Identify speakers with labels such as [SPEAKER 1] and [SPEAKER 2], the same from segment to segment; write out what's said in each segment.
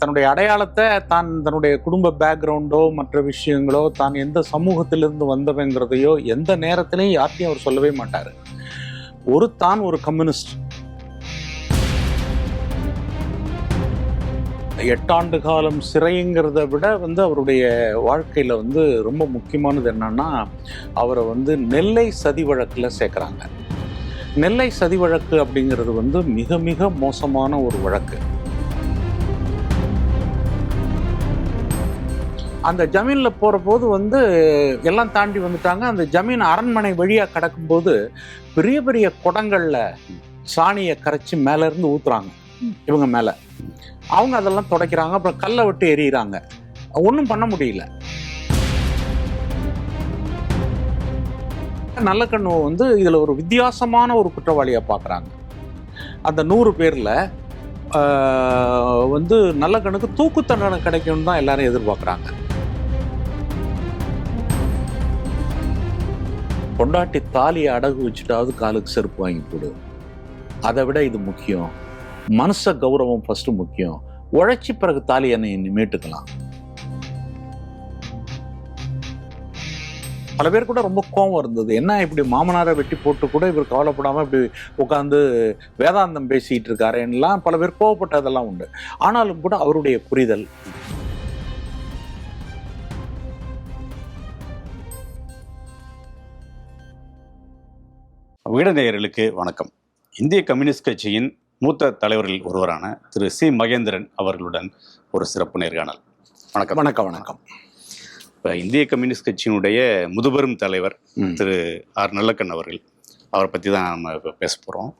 [SPEAKER 1] தன்னுடைய அடையாளத்தை தான் தன்னுடைய குடும்ப பேக்ரவுண்டோ மற்ற விஷயங்களோ தான் எந்த சமூகத்திலிருந்து வந்தவங்கிறதையோ எந்த நேரத்திலையும் யார்ட்டையும் அவர் சொல்லவே மாட்டார். தான் ஒரு கம்யூனிஸ்ட். 8 ஆண்டு காலம் சிறைங்கிறத விட அவருடைய வாழ்க்கையில் ரொம்ப முக்கியமானது என்னன்னா, அவரை நெல்லை சதி வழக்கில் சேர்க்குறாங்க. நெல்லை சதி வழக்கு அப்படிங்கிறது மிக மிக மோசமான ஒரு வழக்கு. அந்த ஜமீனில் போகிற போது எல்லாம் தாண்டி வந்துட்டாங்க. அந்த ஜமீன் அரண்மனை வழியாக கடக்கும்போது பெரிய பெரிய குடங்களில் சாணியை கரைச்சி மேலேருந்து ஊற்றுறாங்க இவங்க மேலே. அவங்க அதெல்லாம் துடைக்கிறாங்க. அப்புறம் கல்லை விட்டு எறிகிறாங்க. ஒன்றும் பண்ண முடியல. நல்லக்கண்ணு இதில் ஒரு வித்தியாசமான ஒரு குற்றவாளியாக பார்க்குறாங்க. அந்த 100 பேரில் நல்லக்கண்ணுக்கு தூக்கு தண்டனை கிடைக்கும்னு தான் எல்லாரும் எதிர்பார்க்குறாங்க. பொண்டாட்டி தாலியை அடகு வச்சுட்டாவது காலுக்கு செருப்பு வாங்கி கொடு. அதை விட இது முக்கியம். மனுஷ கௌரவம் ஃபர்ஸ்ட் முக்கியம். உழைச்சி பிறகு தாலி என்னை மீட்டுக்கலாம். பல பேர் கூட ரொம்ப கோபம் இருந்தது. என்ன இப்படி மாமனாரை வெட்டி போட்டு கூட இவர் கவலைப்படாமல் இப்படி உட்காந்து வேதாந்தம் பேசிட்டு இருக்காருன்னெலாம் பல பேர் கோவப்பட்டதெல்லாம் உண்டு. ஆனாலும் கூட அவருடைய புரிதல்,
[SPEAKER 2] வீடநேயர்களுக்கு வணக்கம். இந்திய கம்யூனிஸ்ட் கட்சியின் மூத்த தலைவர்களில் ஒருவரான திரு சி மகேந்திரன் அவர்களுடன் ஒரு சிறப்பு நேர்காணல்.
[SPEAKER 1] வணக்கம். வணக்கம். வணக்கம்.
[SPEAKER 2] இப்போ இந்திய கம்யூனிஸ்ட் கட்சியினுடைய முதுபெரும் தலைவர் திரு ஆர் நல்லக்கண் அவர்கள், அவரை பற்றி தான் நம்ம இப்போ பேச போகிறோம்.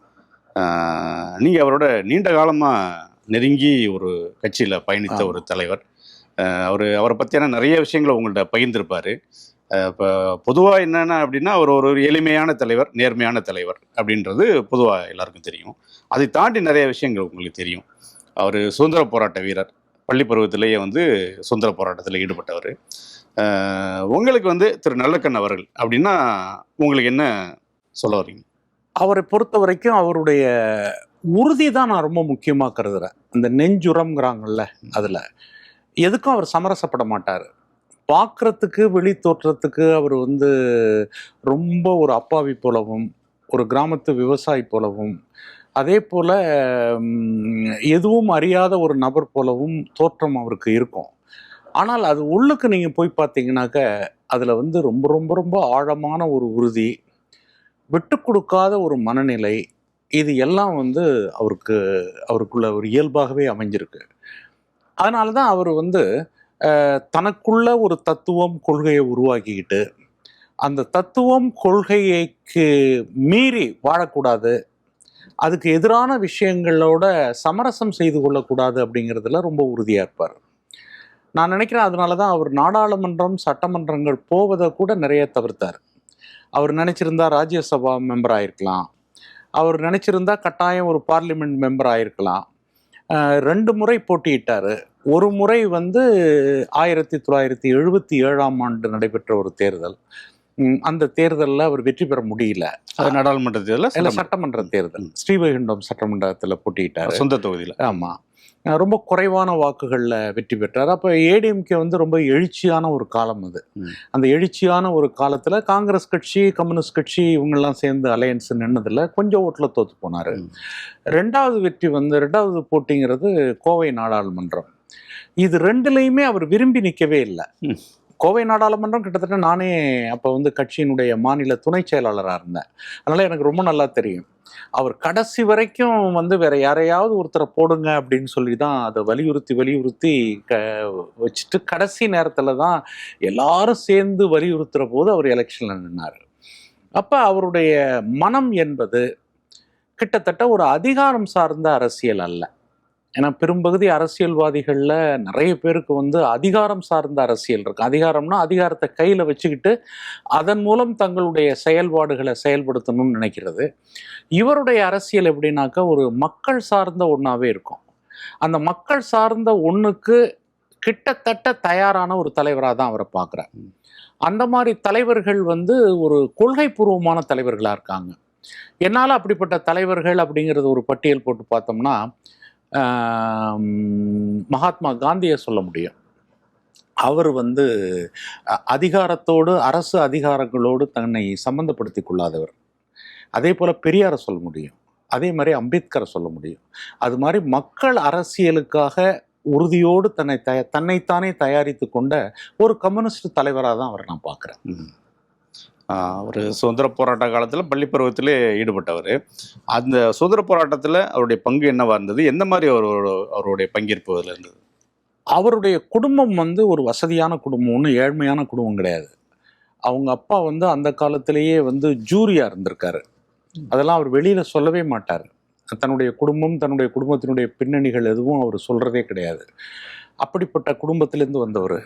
[SPEAKER 2] நீங்கள் அவரோட நீண்ட காலமாக நெருங்கி ஒரு கட்சியில் பயணித்த ஒரு தலைவர். அவரை பற்றியான நிறைய விஷயங்களை உங்கள்கிட்ட பகிர்ந்திருப்பார். இப்போ பொதுவாக என்னென்ன அப்படின்னா, அவர் ஒரு எளிமையான தலைவர், நேர்மையான தலைவர் அப்படின்றது பொதுவாக எல்லாருக்கும் தெரியும். அதை தாண்டி நிறைய விஷயங்கள் உங்களுக்கு தெரியும். அவர் சுதந்திர போராட்ட வீரர். பள்ளி பருவத்திலேயே சுதந்திர போராட்டத்தில் ஈடுபட்டவர். உங்களுக்கு திரு நல்லக்கண் அவர்கள் அப்படின்னா உங்களுக்கு என்ன சொல்ல வரீங்க?
[SPEAKER 1] அவரை பொறுத்த வரைக்கும் அவருடைய உறுதி தான் நான் ரொம்ப முக்கியமாக கருதுகிறேன். அந்த நெஞ்சுரம்ங்கிறாங்கல்ல, அதில் எதுக்கும் அவர் சமரசப்பட மாட்டார். பார்க்குறதுக்கு வெளி தோற்றத்துக்கு அவர் ரொம்ப ஒரு அப்பாவி போலவும், ஒரு கிராமத்து விவசாயி போலவும், அதே போல் எதுவும் அறியாத ஒரு நபர் போலவும் தோற்றம் அவருக்கு இருக்கும். ஆனால் அது உள்ளுக்கு நீங்கள் போய் பார்த்தீங்கன்னாக்க அதில் ரொம்ப ரொம்ப ரொம்ப ஆழமான ஒரு உறுதி, விட்டு கொடுக்காத ஒரு மனநிலை, இது எல்லாம் அவருக்குள்ள ஒரு இயல்பாகவே அமைஞ்சிருக்கு. அதனால தான் அவர் தனக்குள்ள ஒரு தத்துவம், கொள்கையை உருவாக்கிக்கிட்டு அந்த தத்துவம் கொள்கைக்கு மீறி வாழக்கூடாது, அதுக்கு எதிரான விஷயங்களோட சமரசம் செய்து கொள்ளக்கூடாது அப்படிங்கிறதுல ரொம்ப உறுதியாக இருப்பார். நான் நினைக்கிறேன் அதனால தான் அவர் நாடாளுமன்றம், சட்டமன்றங்கள் போவதை கூட நிறைய தவிர்த்தார். அவர் நினச்சிருந்தா ராஜ்யசபா மெம்பர் ஆகிருக்கலாம். அவர் நினச்சிருந்தா கட்டாயம் ஒரு பார்லிமெண்ட் மெம்பர் ஆகிருக்கலாம். 2 முறை போட்டியிட்டார். ஒரு முறை 1977ஆம் ஆண்டு நடைபெற்ற ஒரு தேர்தல். அந்த தேர்தலில் அவர் வெற்றி பெற முடியல.
[SPEAKER 2] நாடாளுமன்ற தேர்தல்
[SPEAKER 1] இல்லை, சட்டமன்ற தேர்தல். ஸ்ரீவைகுண்டம் சட்டமன்றத்தில் போட்டியிட்டார்,
[SPEAKER 2] சொந்த தொகுதியில்.
[SPEAKER 1] ஆமாம். ரொம்ப குறைவான வாக்குகளில் வெற்றி பெற்றார். அப்போ ஏடிஎம்கே ரொம்ப எழுச்சியான ஒரு காலம் அது. அந்த எழுச்சியான ஒரு காலத்தில் காங்கிரஸ் கட்சி, கம்யூனிஸ்ட் கட்சி இவங்கெல்லாம் சேர்ந்து அலையன்ஸ் நின்னதில் கொஞ்சம் ஓட்டில் தோற்று போனார். 2வது வெற்றி 2வது போட்டிங்கிறது கோவை நாடாளுமன்றம். இது 2லையுமே அவர் விரும்பி நிற்கவே இல்லை. கோவை நாடாளுமன்றம் கிட்டத்தட்ட நானே அப்போ கட்சியினுடைய மாநில துணை செயலாளராக இருந்தேன். அதனால் எனக்கு ரொம்ப நல்லா தெரியும். அவர் கடைசி வரைக்கும் வேற யாரையாவது ஒருத்தரை போடுங்க அப்படின்னு சொல்லி தான் அதை வலியுறுத்தி வச்சுட்டு கடைசி நேரத்தில் தான் எல்லாரும் சேர்ந்து வலியுறுத்துகிற போது அவர் எலெக்ஷனில் நின்னார். அப்போ அவருடைய மனம் என்பது கிட்டத்தட்ட ஒரு அதிகாரம் சார்ந்த அரசியல் அல்ல. ஏன்னா பெரும்பகுதி அரசியல்வாதிகளில் நிறைய பேருக்கு அதிகாரம் சார்ந்த அரசியல் இருக்கு. அதிகாரம்னா அதிகாரத்தை கையில் வச்சுக்கிட்டு அதன் மூலம் தங்களுடைய செயல்பாடுகளை செயல்படுத்தணும்னு நினைக்கிறது. இவருடைய அரசியல் எப்படின்னாக்கா ஒரு மக்கள் சார்ந்த ஒன்றாவே இருக்கும். அந்த மக்கள் சார்ந்த ஒன்றுக்கு கிட்டத்தட்ட தயாரான ஒரு தலைவராக தான் அவரை பார்க்குறேன். அந்த மாதிரி தலைவர்கள் ஒரு கொள்கை பூர்வமான தலைவர்களாக இருக்காங்க. என்னால் அப்படிப்பட்ட தலைவர்கள் அப்படிங்கிறது ஒரு பட்டியல் போட்டு பார்த்தோம்னா, மகாத்மா காந்தியை சொல்ல முடியும். அவர் வந்து அதிகாரத்தோடு, அரசு அதிகாரங்களோடு தன்னை சம்பந்தப்படுத்தி கொள்ளாதவர். அதே போல் பெரியாரை சொல்ல முடியும். அதே மாதிரி அம்பேத்கரை சொல்ல முடியும். அது மாதிரி மக்கள் அரசியலுக்காக உறுதியோடு தன்னைத்தானே தயாரித்து கொண்ட ஒரு கம்யூனிஸ்ட் தலைவராக தான் அவரை நான் பார்க்குறேன்.
[SPEAKER 2] அவர் சுதந்திர போராட்ட காலத்தில் பள்ளி பருவத்திலே ஈடுபட்டவர். அந்த சுதந்திர போராட்டத்தில் அவருடைய பங்கு என்னவா இருந்தது? எந்த மாதிரி அவருடைய பங்கேற்பு அதில் இருந்தது?
[SPEAKER 1] அவருடைய குடும்பம் வந்து ஒரு வசதியான குடும்பம், ஒன்றும் ஏழ்மையான குடும்பம் கிடையாது. அவங்க அப்பா வந்து அந்த காலத்திலேயே வந்து ஜூரியாக இருந்திருக்காரு. அதெல்லாம் அவர் வெளியில் சொல்லவே மாட்டார். தன்னுடைய குடும்பம், தன்னுடைய குடும்பத்தினுடைய பின்னணிகள் எதுவும் அவர் சொல்கிறதே கிடையாது. அப்படிப்பட்ட குடும்பத்திலேருந்து வந்தவர்.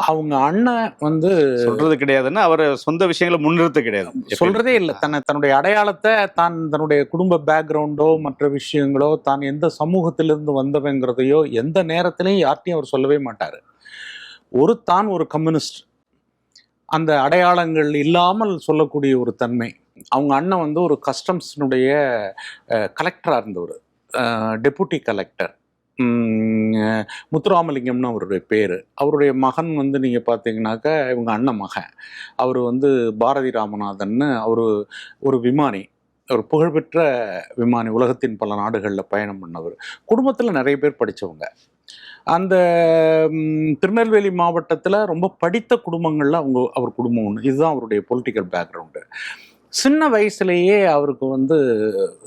[SPEAKER 1] அவங்க அண்ணன் வந்து
[SPEAKER 2] சொல்றது கிடையாதுன்னா அவர் சொந்த விஷயங்களை முன்னிறுத்த கிடையாது,
[SPEAKER 1] சொல்றதே இல்லை. தன்னுடைய அடையாளத்தை, தன்னுடைய குடும்ப பேக்ரவுண்டோ மற்ற விஷயங்களோ, தான் எந்த சமூகத்திலிருந்து வந்தவங்கிறதையோ எந்த நேரத்திலையும் யார்ட்டையும் அவர் சொல்லவே மாட்டார். தான் ஒரு கம்யூனிஸ்ட், அந்த அடையாளங்கள் இல்லாமல் சொல்லக்கூடிய ஒரு தன்மை. அவங்க அண்ணன் வந்து ஒரு கஸ்டம்ஸினுடைய கலெக்டராக இருந்தவர், டெபுட்டி கலெக்டர். முத்துராமலிங்கம்னு அவருடைய பேர். அவருடைய மகன் வந்து நீங்கள் பார்த்தீங்கன்னாக்கா இவங்க அண்ணன் மகன். அவர் வந்து பாரதி ராமநாதன்னு ஒரு விமானி, ஒரு புகழ்பெற்ற விமானி, உலகத்தின் பல நாடுகளில் பயணம் பண்ணவர். குடும்பத்தில் நிறைய பேர் படித்தவங்க. அந்த திருநெல்வேலி மாவட்டத்தில் ரொம்ப படித்த குடும்பங்களில் அவர் குடும்பம் ஒன்று. இதுதான் அவருடைய பொலிட்டிக்கல் பேக்ரவுண்டு. சின்ன வயசுலேயே அவருக்கு வந்து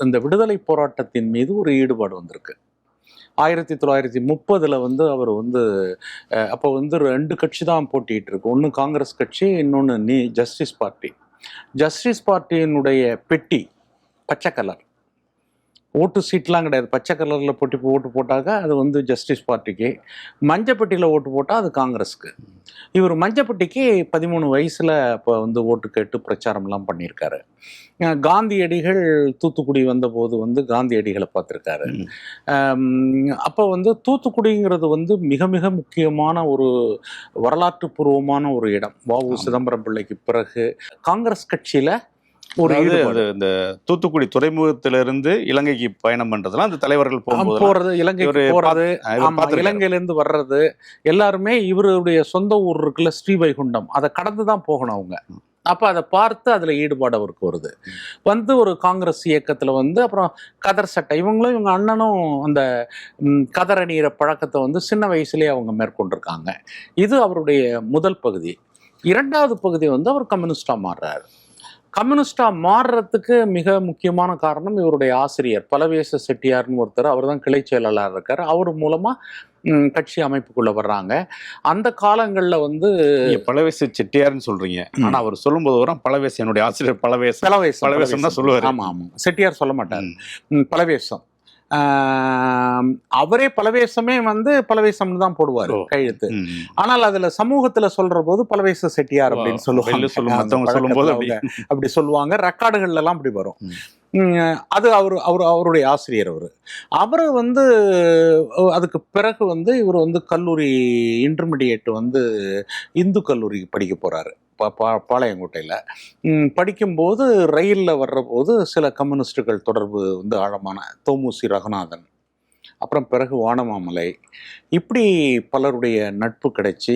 [SPEAKER 1] இந்த விடுதலை போராட்டத்தின் மீது ஒரு ஈடுபாடு வந்திருக்கு. 1930 வந்து அவர் வந்து அப்போ வந்து 2 கட்சி தான் போட்டிகிட்டு இருக்கு. ஒன்று காங்கிரஸ் கட்சி, இன்னொன்று ஜஸ்டிஸ் பார்ட்டி. ஜஸ்டிஸ் பார்ட்டியினுடைய பெட்டி பச்சை கலர், ஓட்டு சீட்லாம் கிடையாது. பச்சை கலரில் ஓட்டு போட்டாக்க அது வந்து ஜஸ்டிஸ் பார்ட்டிக்கு, மஞ்சப்பட்டியில் ஓட்டு போட்டால் அது காங்கிரஸுக்கு. இவர் மஞ்சப்பட்டிக்கு 13 வயசில் இப்போ வந்து ஓட்டு கேட்டு பிரச்சாரம்லாம் பண்ணியிருக்காரு. காந்தியடிகள் தூத்துக்குடி வந்தபோது வந்து காந்தியடிகளை பார்த்துருக்காரு. அப்போ வந்து தூத்துக்குடிங்கிறது வந்து மிக மிக முக்கியமான ஒரு வரலாற்று பூர்வமான ஒரு இடம். வ.உ. சிதம்பரம் பிள்ளைக்கு பிறகு காங்கிரஸ் கட்சியில்
[SPEAKER 2] இந்த தூத்துக்குடி துறைமுகத்திலிருந்து இலங்கைக்கு பயணம் பண்றதுலாம் அந்த தலைவர்கள்
[SPEAKER 1] போறது, இலங்கைக்கு போறது, இலங்கையிலேருந்து வர்றது, எல்லாருமே இவருடைய சொந்த ஊர் இருக்குல்ல ஸ்ரீவைகுண்டம், அதை கடந்து தான் போகணும் அவங்க. அப்போ அதை பார்த்து அதில் ஈடுபாடு அவருக்கு வருது. வந்து ஒரு காங்கிரஸ் இயக்கத்தில் வந்து அப்புறம் கதர் சட்டை, இவங்க அண்ணனும் அந்த கதர் அணிகிற பழக்கத்தை வந்து சின்ன வயசுலேயே அவங்க மேற்கொண்டிருக்காங்க. இது அவருடைய முதல் பகுதி. 2வது பகுதி வந்து அவர் கம்யூனிஸ்டாக மாறுறாரு. கம்யூனிஸ்டாக மாறுறதுக்கு மிக முக்கியமான காரணம் இவருடைய ஆசிரியர் பலவேச செட்டியார்னு ஒருத்தர், அவர் தான் கிளை செயலாளர் இருக்கார். அவர் மூலமாக கட்சி அமைப்புக்குள்ளே வர்றாங்க. அந்த காலங்களில் வந்து
[SPEAKER 2] பலவேச செட்டியார்னு சொல்கிறீங்க, ஆனால் அவர் சொல்லும்போது வரும் பலவேசம், என்னுடைய ஆசிரியர் பலவேசம் தான் சொல்லுவார்.
[SPEAKER 1] ஆமாம், செட்டியார் சொல்ல மாட்டார், பலவேசம். அவரே பலவேசமே வந்து பலவேசம்னு தான் போடுவார் கையெழுத்து. ஆனால் அதுல சமூகத்துல சொல்ற போது பலவேச செட்டியார் அப்படின்னு சொல்லுவாங்க. அப்படி சொல்லுவாங்க, ரெக்கார்டுகள்ல எல்லாம் அப்படி வரும். அது அவருடைய ஆசிரியர். அவர் வந்து அதுக்கு பிறகு வந்து இவர் வந்து கல்லூரி இன்டர்மீடியேட் வந்து இந்து கல்லூரிக்கு படிக்க போறாரு பாளையங்கோட்டையில். படிக்கும்போது ரயிலில் வர்றபோது சில கம்யூனிஸ்டுகள் தொடர்பு வந்து ஆழமான தோமுசி ரகுநாதன், அப்புறம் பிறகு வானமாமலை, இப்படி பலருடைய நட்பு கிடைச்சி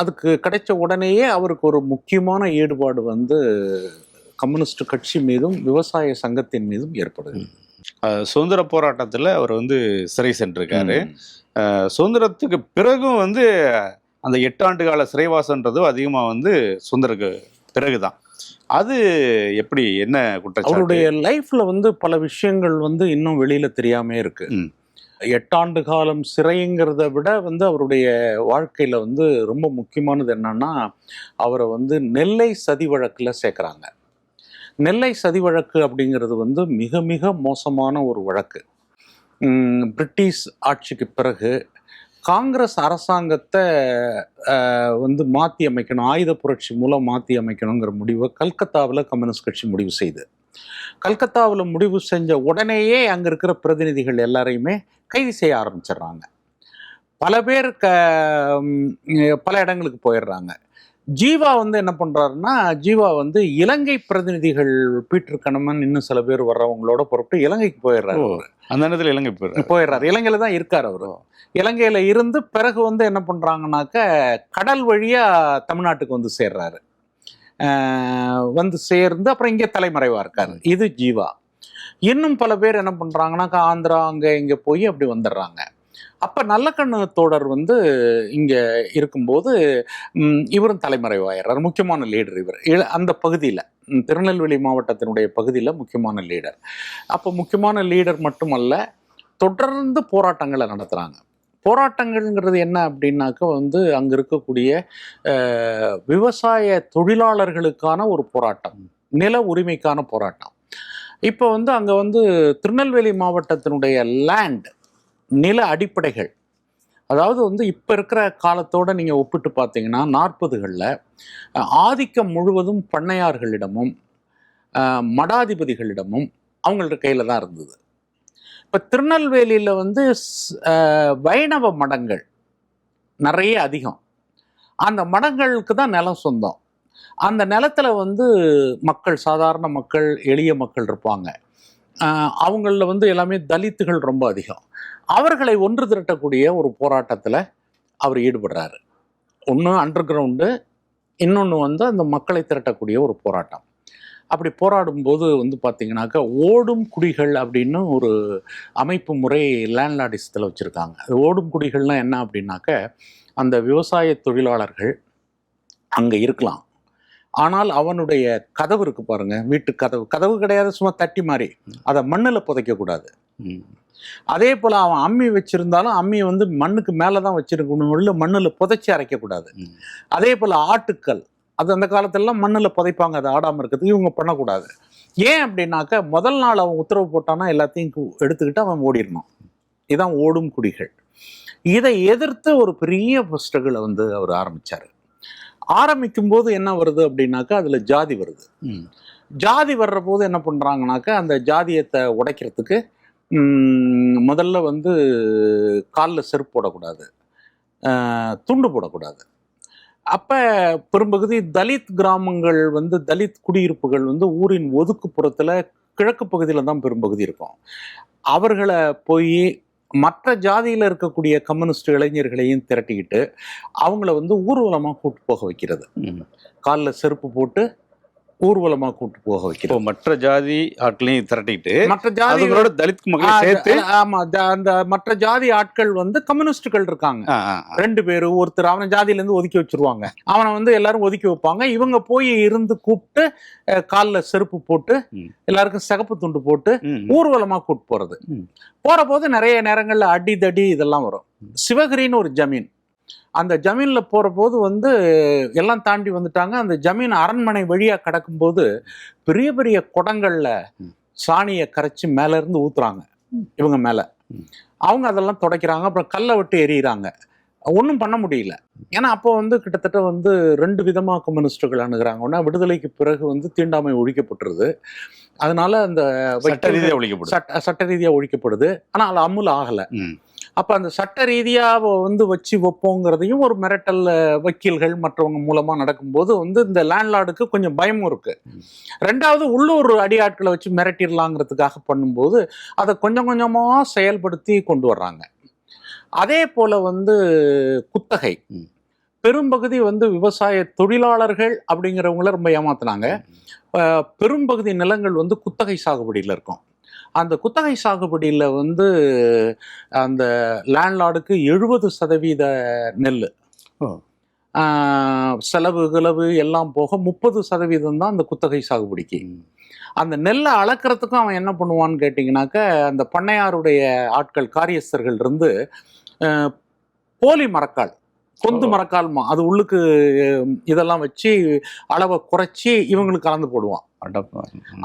[SPEAKER 1] அதுக்கு கிடைச்ச உடனேயே அவருக்கு ஒரு முக்கியமான ஈடுபாடு வந்து கம்யூனிஸ்ட் கட்சி மீதும் விவசாய சங்கத்தின் மீதும் ஏற்படுது.
[SPEAKER 2] சுதந்திர போராட்டத்தில் அவர் வந்து சிறை சென்றிருக்காரு. சுதந்திரத்துக்கு பிறகும் வந்து அந்த 8 ஆண்டு கால சிறைவாசன்றது அதிகமாக வந்து சுதந்திரக்கு பிறகுதான். அது எப்படி, என்ன குற்றச்சாட்டு?
[SPEAKER 1] அவருடைய லைஃப்ல வந்து பல விஷயங்கள் வந்து இன்னும் வெளியில தெரியாமே இருக்கு. 8 ஆண்டு காலம் சிறைங்கிறத விட வந்து அவருடைய வாழ்க்கையில வந்து ரொம்ப முக்கியமானது என்னன்னா, அவரை வந்து நெல்லை சதி வழக்கில் சேர்க்குறாங்க. நெல்லை சதி வழக்கு அப்படிங்கிறது வந்து மிக மிக மோசமான ஒரு வழக்கு. பிரிட்டிஷ் ஆட்சிக்கு பிறகு காங்கிரஸ் அரசாங்கத்தை வந்து மாற்றி அமைக்கணும், ஆயுத புரட்சி மூலம் மாற்றி அமைக்கணுங்கிற முடிவை கல்கத்தாவில் கம்யூனிஸ்ட் கட்சி முடிவு செய்து, கல்கத்தாவில் முடிவு செஞ்ச உடனேயே அங்கே இருக்கிற பிரதிநிதிகள் எல்லாரையுமே கைது செய்ய ஆரம்பிச்சிடுறாங்க. பல பேர் பல இடங்களுக்கு போயிடுறாங்க. ஜீவா வந்து என்ன பண்றாருன்னா, ஜீவா வந்து இலங்கை பிரதிநிதிகள் பீட்டர் கனமன் இன்னும் சில பேர் வர்றவங்களோட புறப்பட்டு இலங்கைக்கு போயிடுறாரு.
[SPEAKER 2] அந்த நேரத்தில் இலங்கை
[SPEAKER 1] போயிடுறாரு. இலங்கையில தான் இருக்காரு அவரு. இலங்கையில இருந்து பிறகு வந்து என்ன பண்றாங்கன்னாக்க, கடல் வழியா தமிழ்நாட்டுக்கு வந்து சேர்றாரு. வந்து சேர்ந்து அப்புறம் இங்கே தலைமறைவா இருக்காரு. இது ஜீவா. இன்னும் பல பேர் என்ன பண்றாங்கன்னாக்கா, ஆந்திரா அங்க இங்க போய் அப்படி வந்துடுறாங்க. அப்ப நல்லக்கண்ணு தோடர் வந்து இங்க இருக்கும்போது இவரும் தலைமறைவாயிடுறார். முக்கியமான லீடர் இவர் அந்த பகுதியில், திருநெல்வேலி மாவட்டத்தினுடைய பகுதியில் முக்கியமான லீடர். அப்போ முக்கியமான லீடர் மட்டுமல்ல, தொடர்ந்து போராட்டங்களை நடத்துகிறாங்க. போராட்டங்கள்ங்கிறது என்ன அப்படின்னாக்க வந்து அங்கே இருக்கக்கூடிய விவசாய தொழிலாளர்களுக்கான ஒரு போராட்டம், நில உரிமைக்கான போராட்டம். இப்போ வந்து அங்கே வந்து திருநெல்வேலி மாவட்டத்தினுடைய லேண்ட், நில அடிப்படைகள், அதாவது வந்து இப்போ இருக்கிற காலத்தோடு நீங்கள் ஒப்பிட்டு பார்த்தீங்கன்னா 40களில் ஆதிக்கம் முழுவதும் பண்ணையார்களிடமும் மடாதிபதிகளிடமும் அவங்களோட கையில் தான் இருந்தது. இப்போ திருநெல்வேலியில் வந்து வைணவ மடங்கள் நிறைய அதிகம். அந்த மடங்களுக்கு தான் நிலம் சொந்தம். அந்த நிலத்தில் வந்து மக்கள், சாதாரண மக்கள், எளிய மக்கள் இருப்பாங்க. அவங்களில் வந்து எல்லாமே தலித்துகள் ரொம்ப அதிகம். அவர்களை ஒன்று திரட்டக்கூடிய ஒரு போராட்டத்தில் அவர் ஈடுபடுறாரு. ஒன்று அண்டர் கிரவுண்டு, இன்னொன்று வந்து அந்த மக்களை திரட்டக்கூடிய ஒரு போராட்டம். அப்படி போராடும்போது வந்து பார்த்திங்கனாக்கா, ஓடும் குடிகள் அப்படின்னு ஒரு அமைப்பு முறை லேண்ட்லார்டிசத்தில் வச்சுருக்காங்க. அது ஓடும் குடிகள்னால் என்ன அப்படின்னாக்க, அந்த விவசாய தொழிலாளர்கள் அங்கே இருக்கலாம், ஆனால் அவனுடைய கதவு இருக்கு பாருங்க, வீட்டு கதவு கிடையாது, சும்மா தட்டி மாதிரி, அதை மண்ணில் புதைக்கக்கூடாது. அதே போல் அவன் அம்மி வச்சிருந்தாலும் அம்மியை வந்து மண்ணுக்கு மேலே தான் வச்சிருக்கணும், இல்லை மண்ணில் புதைச்சி அரைக்கக்கூடாது. அதே போல் ஆட்டுக்கள், அது அந்த காலத்திலலாம் மண்ணில் புதைப்பாங்க, அது ஆடாமல் இருக்கிறதுக்கு. இவங்க பண்ணக்கூடாது. ஏன் அப்படின்னாக்கா, முதல் நாள் அவன் உத்தரவு போட்டானா எல்லாத்தையும் எடுத்துக்கிட்டு அவன் ஓடிடணும். இதுதான் ஓடும் குடிகள். இதை எதிர்த்து ஒரு பெரிய ஸ்ட்ரகிளை வந்து அவர் ஆரம்பித்தார். ஆரம்பிக்கும் போது என்ன வருது அப்படின்னாக்கா, அதில் ஜாதி வருது. ஜாதி வர்ற போது என்ன பண்ணுறாங்கனாக்கா, அந்த ஜாதியத்தை உடைக்கிறதுக்கு முதல்ல வந்து காலில் செருப்பு போடக்கூடாது, துண்டு போடக்கூடாது. அப்போ பெரும்பகுதி தலித் கிராமங்கள் வந்து, தலித் குடியிருப்புகள் வந்து ஊரின் ஒதுக்குப்புறத்தில் கிழக்கு பகுதியில் தான் பெரும்பகுதி இருக்கும். அவர்களை போய் மற்ற ஜாதியில் இருக்கக்கூடிய கம்யூனிஸ்ட் இளைஞர்களையும் திரட்டிக்கிட்டு அவங்கள வந்து ஊர்வலமாக கூட்டு போக வைக்கிறது. காலில் செருப்பு போட்டு ஊர்வலமாக கூட்டு போக வைக்கிறது.
[SPEAKER 2] மற்ற ஜாதி ஆட்களையும் திரட்டிட்டு,
[SPEAKER 1] மற்ற ஜாதிகளோட
[SPEAKER 2] தலித் மக்களை சேர்த்து,
[SPEAKER 1] ஆமா, அந்த மற்ற ஜாதி ஆட்கள் வந்து கம்யூனிஸ்டுகள் இருக்காங்க 2 பேர். ஒருத்தர் அவனை ஜாதியிலேருந்து ஒதுக்கி வச்சிருவாங்க, அவனை வந்து எல்லாரும் ஒதுக்கி வைப்பாங்க. இவங்க போய் இருந்து கூப்பிட்டு காலில் செருப்பு போட்டு எல்லாருக்கும் சிகப்பு துண்டு போட்டு ஊர்வலமாக கூட்டு போறது. போற போது நிறைய நேரங்களில் அடிதடி இதெல்லாம் வரும். சிவகிரின்னு ஒரு ஜமீன், அந்த ஜமீனில் போகிற போது வந்து எல்லாம் தாண்டி வந்துட்டாங்க. அந்த ஜமீன் அரண்மனை வழியாக கடக்கும்போது பெரிய பெரிய குடங்களில் சாணியை கரைச்சி மேலேருந்து ஊற்றுறாங்க இவங்க மேலே. அவங்க அதெல்லாம் துடைக்கிறாங்க, அப்புறம் கல்லை விட்டு எறிகிறாங்க. ஒன்றும் பண்ண முடியல. ஏன்னா அப்போ வந்து கிட்டத்தட்ட வந்து 2 விதமாக கம்யூனிஸ்டுகள் அணுகிறாங்க. ஒன்றா விடுதலைக்கு பிறகு வந்து தீண்டாமை ஒழிக்கப்பட்டுருது, அதனால அந்த சட்ட ரீதியாக ஒழிக்கப்படுது, ஆனால் அது அமுல் ஆகலை. அப்போ அந்த சட்ட ரீதியாக வந்து வச்சு வைப்போங்கிறதையும் ஒரு மிரட்டல் வக்கீல்கள் மற்றவங்க மூலமாக நடக்கும்போது வந்து இந்த லேண்ட்லார்டுக்கு கொஞ்சம் பயமும் இருக்குது. ரெண்டாவது, உள்ளூர் அடியாட்களை வச்சு மிரட்டிடலாங்கிறதுக்காக பண்ணும்போது அதை கொஞ்சம் கொஞ்சமாக செயல்படுத்தி கொண்டு வர்றாங்க. அதே போல் வந்து குத்தகை, பெரும்பகுதி வந்து விவசாய தொழிலாளர்கள் அப்படிங்கிறவங்கள ரொம்ப ஏமாத்துனாங்க. பெரும்பகுதி நிலங்கள் வந்து குத்தகை சாகுபடியில் இருக்கும். அந்த குத்தகை சாகுபடியில் வந்து அந்த லேண்ட்லார்டுக்கு 70% நெல், செலவு கிளவு எல்லாம் போக 30% தான் அந்த குத்தகை சாகுபடிக்கு. அந்த நெல்லை அளக்கிறதுக்கும் அவன் என்ன பண்ணுவான்னு கேட்டிங்கனாக்க, அந்த பண்ணையாருடைய ஆட்கள், காரியஸ்தர்கள் இருந்து போலி மரக்கால், கொந்து மரக்கால், அது உள்ளுக்கு இதெல்லாம் வச்சு அளவை குறைச்சி இவங்களுக்கு கலந்து போடுவான்.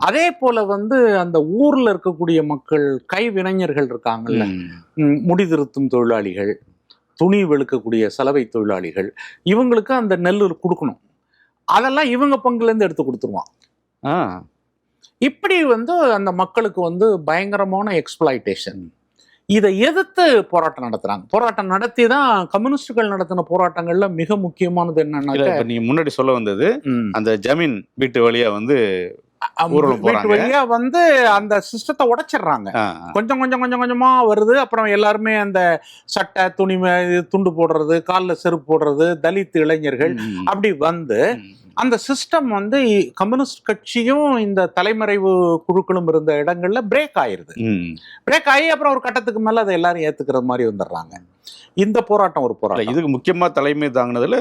[SPEAKER 1] அதே போல வந்து அந்த ஊர்ல இருக்கக்கூடிய மக்கள், கைவினைஞர்கள் இருக்காங்கல்ல, முடி திருத்தும் தொழிலாளிகள், துணி வெளுக்கக்கூடிய சலவை தொழிலாளிகள், இவங்களுக்கு அந்த நெல் கொடுக்கணும். அதெல்லாம் இவங்க பங்குலேருந்து எடுத்து கொடுத்துருவான். இப்படி வந்து அந்த மக்களுக்கு வந்து பயங்கரமான எக்ஸ்ப்ளாய்டேஷன். இதை எதிர்த்து போராட்டம் நடத்துறாங்க. போராட்டம் நடத்தி தான் கம்யூனிஸ்டுகள் நடத்தின போராட்டங்கள்ல மிக முக்கியமானது என்னன்னா,
[SPEAKER 2] நீங்க முன்னாடி சொல்ல வந்தது அந்த ஜமீன் வீட்டு வழியா வந்து
[SPEAKER 1] வீட்டு வழியா வந்து அந்த சிஸ்டத்தை உடைச்சிடுறாங்க. கொஞ்சம் கொஞ்சம் கொஞ்சம் கொஞ்சமா வருது. அப்புறம் எல்லாருமே அந்த சட்டை துணி துண்டு போடுறது, காலில் செருப்பு போடுறது, தலித் இளைஞர்கள் அப்படி வந்து அந்த சிஸ்டம் வந்து கம்யூனிஸ்ட் கட்சியும் இந்த தலைமறைவு குழுக்களும் இருந்த இடங்கள்ல பிரேக் ஆயிருது. பிரேக் ஆகி அப்புறம் ஒரு கட்டத்துக்கு மேல அதை எல்லாரும் ஏத்துக்கிற மாதிரி வந்துடுறாங்க. இந்த போராட்டம் ஒரு போராட்டம்.
[SPEAKER 2] இதுக்கு முக்கியமா தலைமை தாங்கினதுல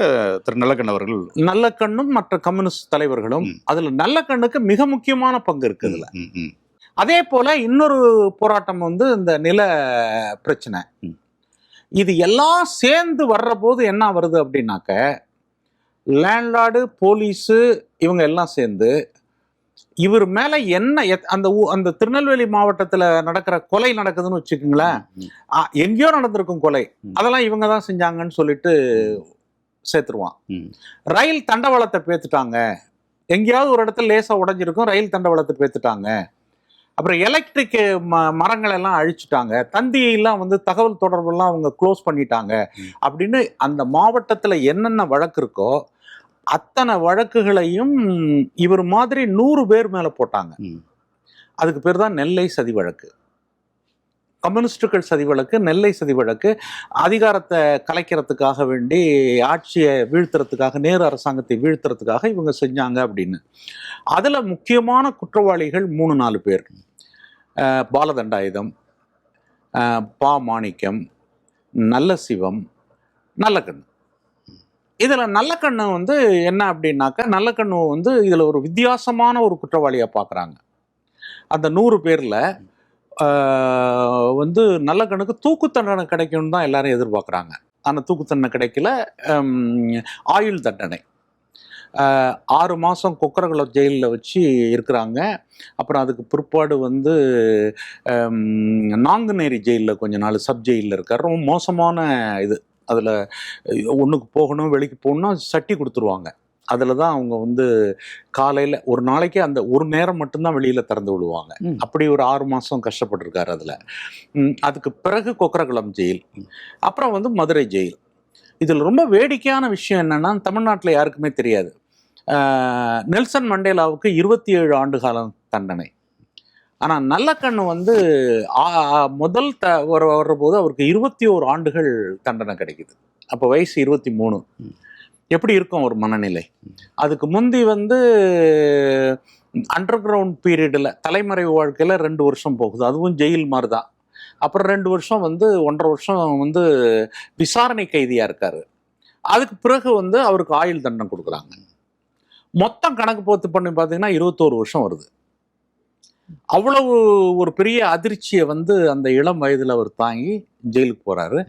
[SPEAKER 2] திரு நல்லக்கண் அவர்கள்,
[SPEAKER 1] நல்லக்கண்ணும் மற்ற கம்யூனிஸ்ட் தலைவர்களும். அதுல நல்லக்கண்ணுக்கு மிக முக்கியமான பங்கு இருக்குதுல. அதே போல இன்னொரு போராட்டம் வந்து இந்த நில பிரச்சனை. இது எல்லாம் சேர்ந்து வர்ற போது என்ன வருது அப்படின்னாக்க, லேண்ட்லார்டு, போலீஸு இவங்க எல்லாம் சேர்ந்து இவர் மேல என்ன அந்த திருநெல்வேலி மாவட்டத்துல நடக்கிற கொலை நடக்குதுன்னு வச்சுக்கோங்களேன், எங்கேயோ நடந்திருக்கும் கொலை, அதெல்லாம் இவங்க தான் செஞ்சாங்கன்னு சொல்லிட்டு சேர்த்துருவான். ரயில் தண்டவாளத்தை பேத்துட்டாங்க, எங்கேயாவது ஒரு இடத்துல லேசா உடைஞ்சிருக்கும், ரயில் தண்டவாளத்தை பேத்துட்டாங்க. அப்புறம் எலக்ட்ரிக் மரங்கள் எல்லாம் அழிச்சுட்டாங்க, தந்தியெல்லாம் வந்து தகவல் தொடர்பெல்லாம் அவங்க க்ளோஸ் பண்ணிட்டாங்க அப்படின்னு அந்த மாவட்டத்துல என்னென்ன வழக்கு இருக்கோ அத்தனை வழக்குகளையும் இவர் மாதிரி 100 பேர் மேல போட்டாங்க. அதுக்கு பேர் தான் நெல்லை சதி வழக்கு. கம்யூனிஸ்டுகள் சதி வழக்கு, நெல்லை சதி வழக்கு. அதிகாரத்தை கலைக்கிறதுக்காக வேண்டி, ஆட்சியை வீழ்த்துறதுக்காக, நேரு அரசாங்கத்தை வீழ்த்துறதுக்காக இவங்க செஞ்சாங்க அப்படின்னு. அதுல முக்கியமான குற்றவாளிகள் 3-4 பேர். பாலதண்டாயுதம், பா மாணிக்கம், நல்ல சிவம், நல்லக்கண்ணு. இதுல நல்லக்கண்ணு வந்து என்ன அப்படின்னாக்க, நல்லக்கண்ணு வந்து இதுல ஒரு வித்தியாசமான ஒரு குற்றவாளியா பாக்குறாங்க. அந்த 100 பேர்ல வந்து நல்லக்கண்ணுக்கு தூக்கு தண்டனை கிடைக்கும்னு தான் எல்லாரும் எதிர்பார்க்குறாங்க. ஆனால் தூக்கு தண்டனை கிடைக்கல, ஆயுள் தண்டனை. 6 மாதம் கொக்கரகுளம் ஜெயிலில் வச்சு இருக்கிறாங்க. அப்புறம் அதுக்கு பிற்பாடு வந்து நாங்குநேரி ஜெயிலில் கொஞ்ச நாள் சப் ஜெயிலில் இருக்கார். ரொம்ப மோசமான இது. அதில் ஒன்றுக்கு போகணும், வெளிக்கு போகணும்னா சட்டி கொடுத்துருவாங்க. அதில் தான் அவங்க வந்து காலையில் ஒரு நாளைக்கு அந்த ஒரு நேரம் மட்டும்தான் வெளியில் திறந்து விடுவாங்க. அப்படி ஒரு 6 மாதம் கஷ்டப்பட்டிருக்காரு அதில். அதுக்கு பிறகு கொக்கரகுளம் ஜெயில், அப்புறம் வந்து மதுரை ஜெயில். இதில் ரொம்ப வேடிக்கையான விஷயம் என்னென்னா, தமிழ்நாட்டில் யாருக்குமே தெரியாது, நெல்சன் மண்டேலாவுக்கு 27 ஆண்டு காலம் தண்டனை. ஆனால் நல்லக்கண்ணு வந்து முதல் வர்றபோது அவருக்கு 21 ஆண்டுகள் தண்டனை கிடைக்குது. அப்போ வயசு 23. எப்படி இருக்கும் ஒரு மனநிலை? அதுக்கு முந்தி வந்து அண்டர் கிரவுண்ட் பீரியடில் தலைமறைவு வாழ்க்கையில் 2 வருஷம் போகுது, அதுவும் ஜெயில் மாதிரி தான். அப்புறம் 2 வருஷம் வந்து 1.5 வருஷம் வந்து விசாரணை கைதியாக இருக்காரு. அதுக்கு பிறகு வந்து அவருக்கு ஆயுள் தண்டனை கொடுக்குறாங்க. மொத்தம் கணக்கு போட்டு பண்ணி பார்த்தீங்கன்னா 21 வருஷம் வருது. அவ்வளவு ஒரு பெரிய அதிர்ச்சியை வந்து அந்த இளம் வயதில் அவர் தாங்கி ஜெயிலுக்கு போகிறாரு.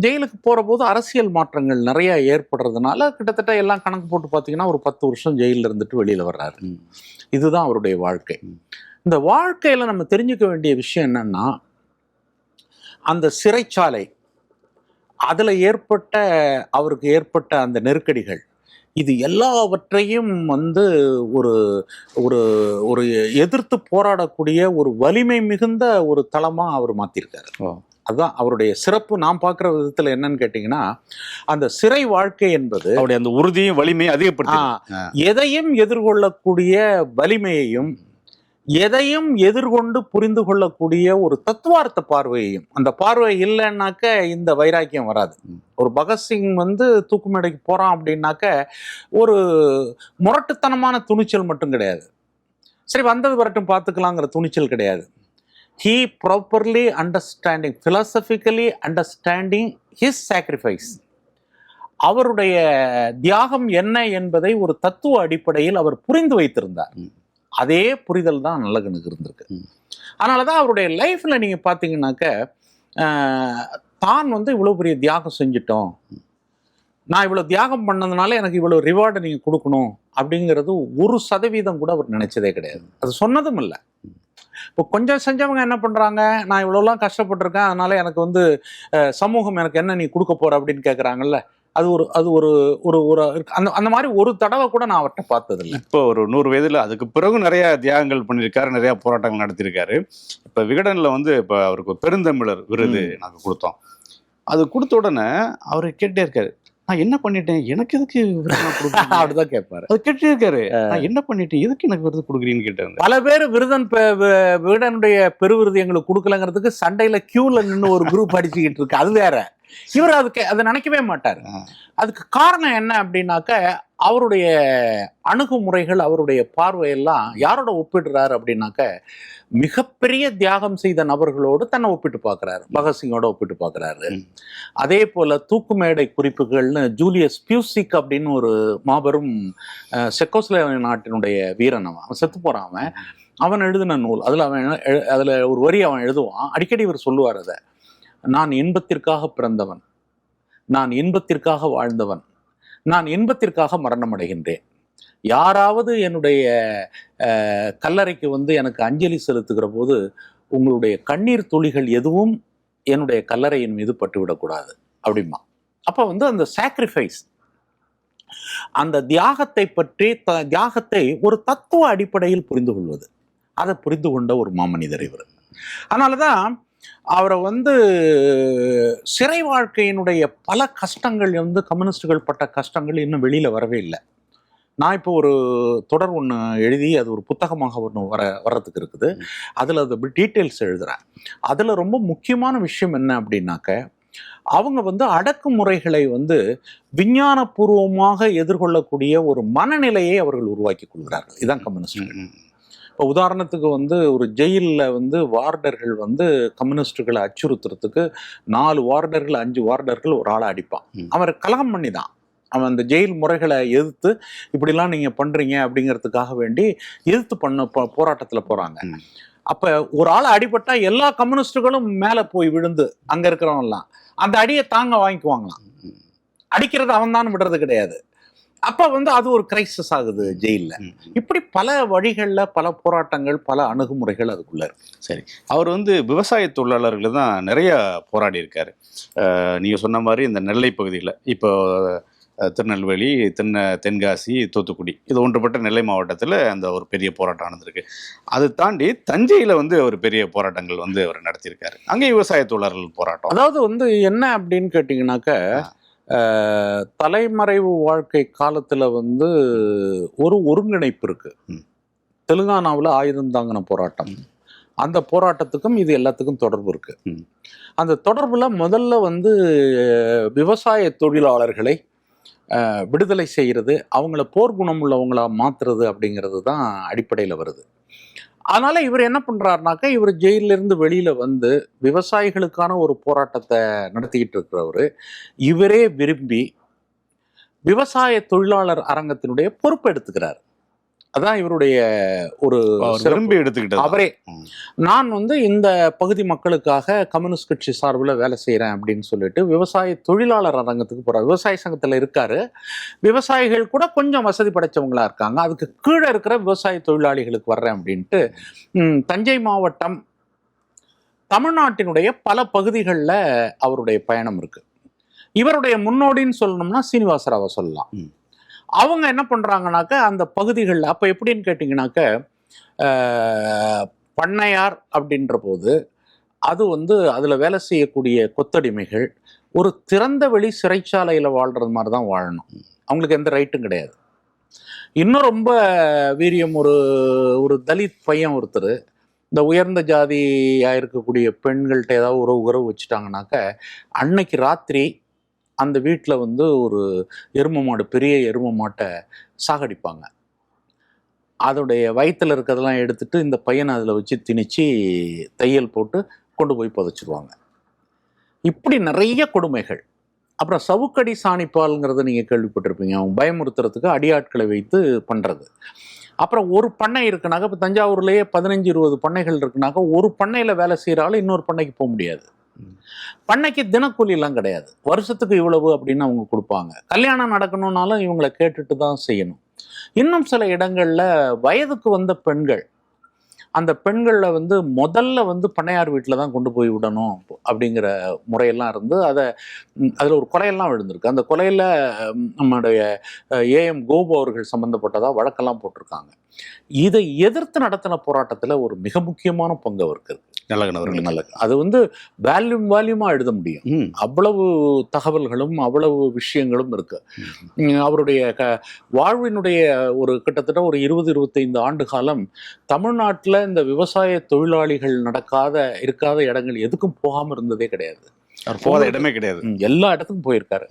[SPEAKER 1] ஜெயிலுக்கு போகிற போது அரசியல் மாற்றங்கள் நிறைய ஏற்படுறதுனால கிட்டத்தட்ட எல்லாம் கணக்கு போட்டு பார்த்தீங்கன்னா ஒரு 10 வருஷம் ஜெயிலில் இருந்துட்டு வெளியில் வர்றாரு. இதுதான் அவருடைய வாழ்க்கை. இந்த வாழ்க்கையில் நம்ம தெரிஞ்சுக்க வேண்டிய விஷயம் என்னன்னா, அந்த சிறைச்சாலை, அதில் அவருக்கு ஏற்பட்ட அந்த நெருக்கடிகள், இது எல்லாவற்றையும் வந்து ஒரு ஒரு ஒரு எதிர்த்து போராடக்கூடிய ஒரு வலிமை மிகுந்த ஒரு தளமாக அவர் மாற்றிருக்காரு. அதுதான் அவருடைய சிறப்பு. நான் பார்க்குற விதத்தில் என்னன்னு கேட்டிங்கன்னா, அந்த சிறை வாழ்க்கை என்பது
[SPEAKER 2] அவருடைய அந்த உறுதியும் வலிமையும் அதிகப்படுத்தி,
[SPEAKER 1] எதையும் எதிர்கொள்ளக்கூடிய வலிமையையும், எதையும் எதிர்கொண்டு புரிந்து கொள்ளக்கூடிய ஒரு தத்துவார்த்த பார்வையையும். அந்த பார்வை இல்லைன்னாக்க இந்த வைராக்கியம் வராது. ஒரு பகத்சிங் வந்து தூக்கு மேடைக்கு போகிறான் அப்படின்னாக்க ஒரு முரட்டுத்தனமான துணிச்சல் மட்டும் கிடையாது, சரி வந்தது வரட்டும் பார்த்துக்கலாங்கிற துணிச்சல் கிடையாது. He properly understanding, philosophically understanding his sacrifice. அவருடைய தியாகம் என்ன என்பதை ஒரு தத்துவ அடிப்படையில் அவர் புரிந்து வைத்திருந்தார். அதே புரிதல் தான் நல்லக்கண்ணுக்கு இருந்திருக்கு. அதனால தான் அவருடைய லைஃப்பில் நீங்கள் பார்த்தீங்கன்னாக்க, தான் வந்து இவ்வளோ பெரிய தியாகம் செஞ்சிட்டோம், நான் இவ்வளோ தியாகம் பண்ணதுனால எனக்கு இவ்வளோ ரிவார்டை நீங்கள் கொடுக்கணும் அப்படிங்கிறது 1% கூட அவர் நினைச்சதே கிடையாது. அது சொன்னதும் இல்லை. இப்போ கொஞ்சம் செஞ்சவங்க என்ன பண்ணுறாங்க, நான் இவ்வளோலாம் கஷ்டப்பட்டிருக்கேன், அதனால எனக்கு வந்து சமூகம் எனக்கு என்ன நீ கொடுக்க போகிற அப்படின்னு கேட்குறாங்கல்ல, அது ஒரு ஒரு ஒரு அந்த அந்த மாதிரி ஒரு தடவை கூட நான் அவர்கிட்ட பார்த்தது இல்லை.
[SPEAKER 2] இப்போ ஒரு 100 வயதுல அதுக்கு பிறகு நிறைய தியாகங்கள் பண்ணியிருக்காரு, நிறைய போராட்டங்கள் நடத்தியிருக்காரு. இப்போ விகடனில் வந்து இப்போ அவருக்கு பெருந்தமிழர் விருது நாங்கள் கொடுத்தோம். அது கொடுத்த உடனே அவர் கேட்டே இருக்காரு, நான் என்ன பண்ணிட்டேன், எனக்கு எதுக்கு
[SPEAKER 1] அப்படிதான் கேட்பாரு.
[SPEAKER 2] அது கேட்டே இருக்காரு, நான் என்ன பண்ணிட்டேன், எதுக்கு எனக்கு விருது கொடுக்குறீன்னு கேட்டாங்க.
[SPEAKER 1] பல பேர் விகடனுடைய பெருவிருது எங்களுக்கு கொடுக்கலங்கிறதுக்கு சண்டையில கியூல நின்று ஒரு குரூப் அடிச்சுக்கிட்டு இருக்கு, அது வேற. இவர் அதை நினைக்கவே மாட்டார். அதுக்கு காரணம் என்ன அப்படின்னாக்க, அவருடைய அணுகுமுறைகள், அவருடைய பார்வையெல்லாம் யாரோட ஒப்பிடுறாரு அப்படின்னாக்க, மிகப்பெரிய தியாகம் செய்த நபர்களோடு தன்னை ஒப்பிட்டு பார்க்கிறாரு. பகத்சிங்கோட ஒப்பிட்டு பார்க்கிறாரு. அதே போல தூக்குமேடை குறிப்புகள்னு ஜூலியஸ் பியூசிக் அப்படின்னு ஒரு மாபெரும் செக்கோஸ்லோவேனியா நாட்டினுடைய வீரன், அவன் செத்து போறான். அவன் எழுதின நூல், அதுல ஒரு வரி அவன் எழுதுவான். அடிக்கடி இவர் சொல்லுவார் அதை, நான் இன்பத்திற்காக பிறந்தவன், நான் இன்பத்திற்காக வாழ்ந்தவன், நான் இன்பத்திற்காக மரணம் அடைகின்றேன். யாராவது என்னுடைய கல்லறைக்கு வந்து எனக்கு அஞ்சலி செலுத்துகிற போது உங்களுடைய கண்ணீர் துளிகள் எதுவும் என்னுடைய கல்லறையின் மீது பட்டுவிடக்கூடாது அப்படிமா. அப்போ வந்து அந்த சாக்ரிஃபைஸ், அந்த தியாகத்தை பற்றி, தியாகத்தை ஒரு தத்துவ அடிப்படையில் புரிந்து கொள்வது, அதை புரிந்து கொண்ட ஒரு மாமனிதர் இவர். அதனாலதான் அவரை வந்து சிறை வாழ்க்கையினுடைய பல கஷ்டங்கள் வந்து, கம்யூனிஸ்டுகள் பட்ட கஷ்டங்கள் இன்னும் வெளியில வரவே இல்லை. நான் இப்போ ஒரு தொடர் ஒன்று எழுதி அது ஒரு புத்தகமாக ஒன்று வர்றதுக்கு இருக்குது. அதில் அது டீட்டெயில்ஸ் எழுதுகிறேன். அதில் ரொம்ப முக்கியமான விஷயம் என்ன அப்படின்னாக்க, அவங்க வந்து அடக்குமுறைகளை வந்து விஞ்ஞானபூர்வமாக எதிர்கொள்ளக்கூடிய ஒரு மனநிலையை அவர்கள் உருவாக்கி கொள்கிறார்கள். இதுதான் கம்யூனிஸ்டுகள். இப்போ உதாரணத்துக்கு வந்து ஒரு ஜெயிலில் வந்து வார்டர்கள் வந்து கம்யூனிஸ்டுகளை அச்சுறுத்துறதுக்கு 4 வார்டர்கள் 5 வார்டர்கள் ஒரு ஆளை அடிப்பான். அவர் கலகம் பண்ணி தான் அவன் அந்த ஜெயில் முறைகளை எதிர்த்து, இப்படிலாம் நீங்கள் பண்ணுறீங்க அப்படிங்கிறதுக்காக வேண்டி எதிர்த்து போராட்டத்தில் போகிறாங்க. அப்போ ஒரு ஆளை அடிபட்டா எல்லா கம்யூனிஸ்டுகளும் மேலே போய் விழுந்து அங்கே இருக்கிறவங்கலாம் அந்த அடியை தாங்க வாங்கிக்குவாங்களாம். அடிக்கிறது அவன் தான் விடுறது கிடையாது. அப்போ வந்து அது ஒரு கிரைசிஸ் ஆகுது ஜெயிலில். இப்படி பல வழிகளில் பல போராட்டங்கள், பல அணுகுமுறைகள் அதுக்குள்ள இருக்கு.
[SPEAKER 2] சரி, அவர் வந்து விவசாய தொழிலாளர்கள் தான் நிறைய போராடி இருக்காரு. நீங்கள் சொன்ன மாதிரி இந்த நெல்லை பகுதியில், இப்போ திருநெல்வேலி, தென்காசி, தூத்துக்குடி, இது ஒன்றுபட்ட நெல்லை மாவட்டத்தில் அந்த ஒரு பெரிய போராட்டம் நடந்திருக்கு. அதை தாண்டி தஞ்சையில் வந்து ஒரு பெரிய போராட்டங்கள் வந்து அவர் நடத்தியிருக்காரு. அங்கே விவசாய தொழிலாளர்கள் போராட்டம்.
[SPEAKER 1] அதாவது வந்து என்ன அப்படின்னு கேட்டிங்கனாக்க, தலைமறைவு வாழ்க்கை காலத்தில் வந்து ஒரு ஒருங்கிணைப்பு இருக்கு. தெலுங்கானாவில் ஆயுதம் தாங்கின போராட்டம், அந்த போராட்டத்துக்கும் இது எல்லாத்துக்கும் தொடர்பு இருக்கு. அந்த தொடர்புல முதல்ல வந்து விவசாய தொழிலாளர்களை விடுதலை செய்கிறது, அவங்கள போர்க்குணம் உள்ளவங்களா மாத்துறது அப்படிங்கிறது தான் அடிப்படையில் வருது. அதனால இவர் என்ன பண்றாருனாக்கா, இவர் ஜெயிலிருந்து வெளியில வந்து விவசாயிகளுக்கான ஒரு போராட்டத்தை நடத்திக்கிட்டு இருக்கிறவரு, இவரே விரும்பி விவசாய தொழிலாளர் அரங்கத்தினுடைய பொறுப்பு எடுத்துக்கிறார். அதான் இவருடைய ஒரு
[SPEAKER 2] விரும்பி எடுத்துக்கிட்டு
[SPEAKER 1] அவரே, நான் வந்து இந்த பகுதி மக்களுக்காக கம்யூனிஸ்ட் கட்சி சார்பில் வேலை செய்கிறேன் அப்படின்னு சொல்லிட்டு விவசாய தொழிலாளர் அரங்கத்துக்கு போகிறார். விவசாய சங்கத்தில் இருக்காரு. விவசாயிகள் கூட கொஞ்சம் வசதி படைச்சவங்களா இருக்காங்க, அதுக்கு கீழே இருக்கிற விவசாய தொழிலாளிகளுக்கு வர்றேன் அப்படின்ட்டு தஞ்சை மாவட்டம், தமிழ்நாட்டினுடைய பல பகுதிகளில் அவருடைய பயணம் இருக்கு. இவருடைய முன்னோடின்னு சொல்லணும்னா சீனிவாசராவை சொல்லலாம். அவங்க என்ன பண்றாங்கனாக்க, அந்த பகுதிகளில் அப்போ எப்படின்னு கேட்டிங்கனாக்க, பண்ணையார் அப்படின்ற போது அது வந்து அதில் வேலை செய்யக்கூடிய கொத்தடிமைகள் ஒரு திறந்த வெளி சிறைச்சாலையில் வாழ்கிறது மாதிரி தான் வாழணும். அவங்களுக்கு எந்த ரைட்டும் கிடையாது. இன்னும் ரொம்ப வீரியம், ஒரு தலித் பையன் ஒருத்தர் இந்த உயர்ந்த ஜாதியாக இருக்கக்கூடிய பெண்கள்கிட்ட ஏதாவது உறவு வச்சுட்டாங்கனாக்க, அன்னைக்கு ராத்திரி அந்த வீட்டில் வந்து ஒரு எருமை மாடு, பெரிய எருமை மாட்டை சாகடிப்பாங்க. அதோடைய வயிற்றில் இருக்கிறதெல்லாம் எடுத்துட்டு இந்த பையனை அதில் வச்சு திணிச்சு தையல் போட்டு கொண்டு போய் புதைச்சிடுவாங்க. இப்படி நிறைய கொடுமைகள். அப்புறம் சவுக்கடி சாணிப்பால்ங்கிறத நீங்கள் கேள்விப்பட்டிருப்பீங்க. அவங்க பயமுறுத்துறதுக்கு அடியாட்களை வைத்து பண்ணுறது. அப்புறம் ஒரு பண்ணை இருக்குனாக்க, இப்போ தஞ்சாவூர்லேயே 15-20 பண்ணைகள் இருக்குனாக்கா, ஒரு பண்ணையில் வேலை செய்கிறாலும் இன்னொரு பண்ணைக்கு போக முடியாது. பண்ணைக்கு தினக்கூலிலாம் கிடையாது, வருஷத்துக்கு இவ்வளவு அப்படின்னு அவங்க கொடுப்பாங்க. கல்யாணம் நடக்கணும்னாலும் இவங்களை கேட்டுட்டு தான் செய்யணும். இன்னும் சில இடங்கள்ல வயதுக்கு வந்த பெண்கள் அந்த பெண்களை வந்து முதல்ல வந்து பண்ணையார் வீட்டில் தான் கொண்டு போய் விடணும் அப்படிங்கிற முறையெல்லாம் இருந்து அதில் ஒரு கொலையெல்லாம் விழுந்திருக்கு. அந்த கொலையில் நம்முடைய ஏஎம் கோபு அவர்கள் சம்பந்தப்பட்டதாக வழக்கெல்லாம் போட்டிருக்காங்க. இதை எதிர்த்து நடத்தின போராட்டத்தில் ஒரு மிக முக்கியமான பங்கு அவருக்கு. நல்ல அது வந்து வால்யூமா எழுத முடியும். அவ்வளவு தகவல்களும் அவ்வளவு விஷயங்களும் இருக்கு. அவருடைய வாழ்வினுடைய ஒரு கிட்டத்தட்ட ஒரு 20-25 ஆண்டு காலம் தமிழ்நாட்டில் இந்த விவசாய தொழிலாளிகள் இருக்காத இடங்கள் எதுக்கும் போகாமல் இருந்ததே கிடையாது.
[SPEAKER 2] போகாத இடமே கிடையாது.
[SPEAKER 1] எல்லா இடத்துக்கும் போயிருக்காரு.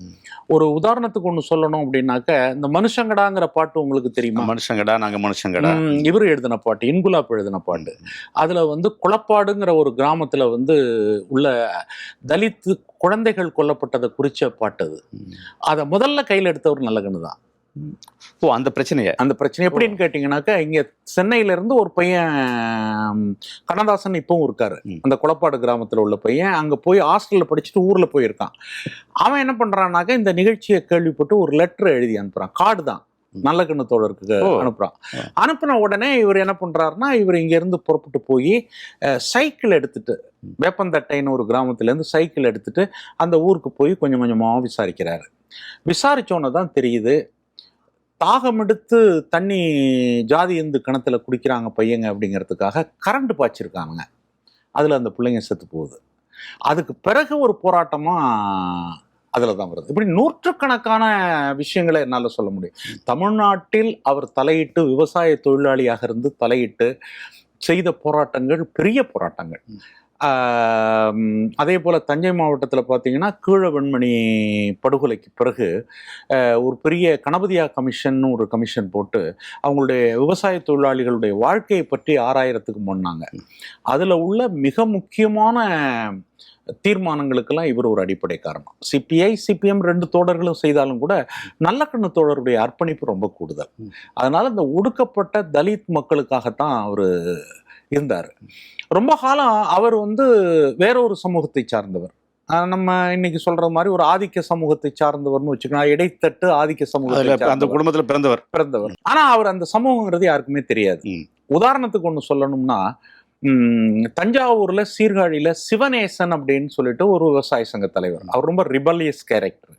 [SPEAKER 1] ஒரு உதாரணத்துக்கு ஒண்ணு சொல்லணும் அப்படின்னாக்க, இந்த மனுஷங்கடாங்கிற பாட்டு உங்களுக்கு தெரியுமா?
[SPEAKER 2] மனுஷங்கடா நாங்க மனுஷங்கடா
[SPEAKER 1] இவர் எழுதின பாட்டு, இன்குலாப் எழுதின பாட்டு. அதுல வந்து குளப்பாடுங்கிற ஒரு கிராமத்துல வந்து உள்ள தலித் குழந்தைகள் கொல்லப்பட்டதை குறிச்ச பாட்டு அது. அதை முதல்ல கையில் எடுத்தவர் நல்லகண்ணு தான்.
[SPEAKER 2] அந்த பிரச்சனை
[SPEAKER 1] எப்படின்னு கேட்டீங்கன்னாக்கா, இங்க சென்னையில இருந்து ஒரு பையன் கண்ணதாசன் இப்பவும் இருக்காரு, அந்த குளப்பாடு கிராமத்துல உள்ள பையன். அங்க போய் ஹாஸ்டல்ல படிச்சுட்டு ஊர்ல போயிருக்கான். அவன் என்ன பண்றான்னாக்கா, இந்த நிகழ்ச்சியை கேள்விப்பட்டு ஒரு லெட்டர் எழுதி அனுப்புறான். கார்டு தான், நல்லகண்ணு தோழருக்கு அனுப்புறான். அனுப்புன உடனே இவர் என்ன பண்றாருன்னா, இவர் இங்க இருந்து புறப்பட்டு போய் சைக்கிள் எடுத்துட்டு, வேப்பந்தட்டைன்னு ஒரு கிராமத்துல இருந்து சைக்கிள் எடுத்துட்டு அந்த ஊருக்கு போய் கொஞ்சம் கொஞ்சமா விசாரிக்கிறாரு. விசாரிச்சோன்னு தான் தெரியுது, தாகம் எடுத்து தண்ணி ஜாதி இந்து கிணத்துல குடிக்கிறாங்க பையங்க அப்படிங்கிறதுக்காக கரண்ட் பாய்ச்சிருக்காங்க. அதில் அந்த பிள்ளைங்க செத்து போகுது. அதுக்கு பிறகு ஒரு போராட்டமாக அதில் தான் வருது. இப்படி நூற்றுக்கணக்கான விஷயங்களை என்னால் சொல்ல முடியும். தமிழ்நாட்டில் அவர் தலையிட்டு, விவசாய தொழிலாளியாக இருந்து தலையிட்டு செய்த போராட்டங்கள் பெரிய போராட்டங்கள். அதே போல் தஞ்சை மாவட்டத்தில் பார்த்தீங்கன்னா, கீழ வெண்மணி படுகொலைக்கு பிறகு ஒரு பெரிய கணபதியா கமிஷன் ஒரு கமிஷன் போட்டு அவங்களுடைய விவசாய தொழிலாளிகளுடைய வாழ்க்கையை பற்றி ஆராயறதுக்கு முன்னாங்க. அதில் உள்ள மிக முக்கியமான தீர்மானங்களுக்கெல்லாம் இவர் ஒரு அடிப்படை காரணம். சிபிஐ சிபிஎம் 2 தோழர்களும் செய்தாலும் கூட நல்லகண்ணு தோழருடைய அர்ப்பணிப்பு ரொம்ப கூடுதல். அதனால இந்த ஒடுக்கப்பட்ட தலித் மக்களுக்காகத்தான் அவர் இருந்தார். ரொம்ப காலம் அவர் வந்து வேறொரு சமூகத்தை சார்ந்தவர். நம்ம இன்னைக்கு சொல்ற மாதிரி ஒரு ஆதிக்க சமூகத்தை சார்ந்தவர்னு வச்சுக்கலாம். இடைத்தட்டு ஆதிக்க சமூகத்தை
[SPEAKER 2] அந்த குடும்பத்தில் பிறந்தவர்.
[SPEAKER 1] ஆனா அவர் அந்த சமூகங்கிறது யாருக்குமே தெரியாது. உதாரணத்துக்கு ஒண்ணு சொல்லணும்னா, தஞ்சாவூர்ல சீர்காழியில சிவநேசன் அப்படின்னு சொல்லிட்டு ஒரு விவசாய சங்க தலைவர். அவர் ரொம்ப ரிபல்லியஸ் கேரக்டர்.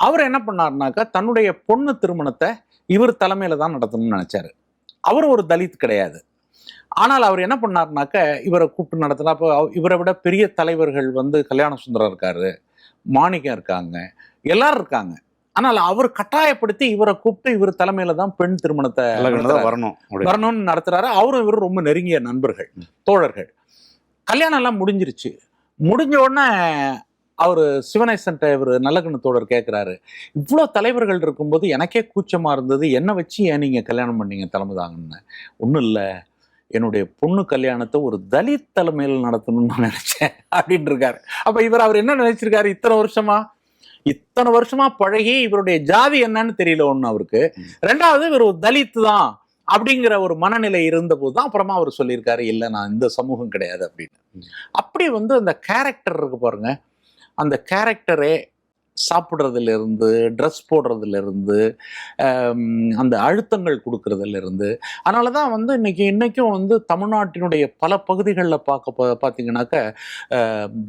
[SPEAKER 1] அவர் என்ன பண்ணாருனாக்கா, தன்னுடைய பொண்ணு திருமணத்தை இவர் தலைமையில தான் நடத்தணும்னு நினைச்சாரு. அவர் ஒரு தலித் கிடையாது. ஆனால் அவர் என்ன பண்ணாருனாக்க, இவரை கூப்பிட்டு நடத்தினா, அப்போ இவரை விட பெரிய தலைவர்கள் வந்து கல்யாண சுந்தரம் இருக்காரு, மாணிக்கம் இருக்காங்க, எல்லாரும் இருக்காங்க. ஆனால் அவர் கட்டாயப்படுத்தி இவரை கூப்பிட்டு இவர் தலைமையில தான் பெண் திருமணத்தை வரணும்னு நடத்துறாரு. அவரும் இவரும் ரொம்ப நெருங்கிய நண்பர்கள், தோழர்கள். கல்யாணம் எல்லாம் முடிஞ்சிருச்சு. முடிஞ்ச உடனே அவர் சிவநேசன் இவர் நல்லகண்ணு தோழர் கேட்குறாரு, இவ்வளோ தலைவர்கள் இருக்கும்போது எனக்கே கூச்சமாக இருந்தது, என்ன வச்சு ஏன் நீங்கள் கல்யாணம் பண்ணீங்க தலைமை தாங்கன்னு. ஒன்றும் இல்லை, என்னுடைய பொண்ணு கல்யாணத்தை ஒரு தலித் தலைமையில் நடத்தணும்னு நான் நினைச்சேன் அப்படின்னு இருக்காரு. அப்ப அவர் என்ன நினைச்சிருக்காரு, இத்தனை வருஷமா பழகி இவருடைய ஜாதி என்னன்னு தெரியல ஒண்ணு அவருக்கு. ரெண்டாவது, இவர் ஒரு தலித் தான் அப்படிங்கிற ஒரு மனநிலை இருந்த போதுதான் அப்புறமா அவர் சொல்லியிருக்காரு, இல்லை நான் இந்த சமூகம் கிடையாது அப்படின்னு. அப்படி வந்து அந்த கேரக்டர் இருக்கு பாருங்க, அந்த கேரக்டரே சாப்பிட்றதுல இருந்து, ட்ரெஸ் போடுறதுல இருந்து, அந்த அழுத்தங்கள் கொடுக்கறதுல இருந்து. அதனால தான் வந்து இன்னைக்கும் வந்து தமிழ்நாட்டினுடைய பல பகுதிகளில் பார்த்தீங்கன்னாக்க,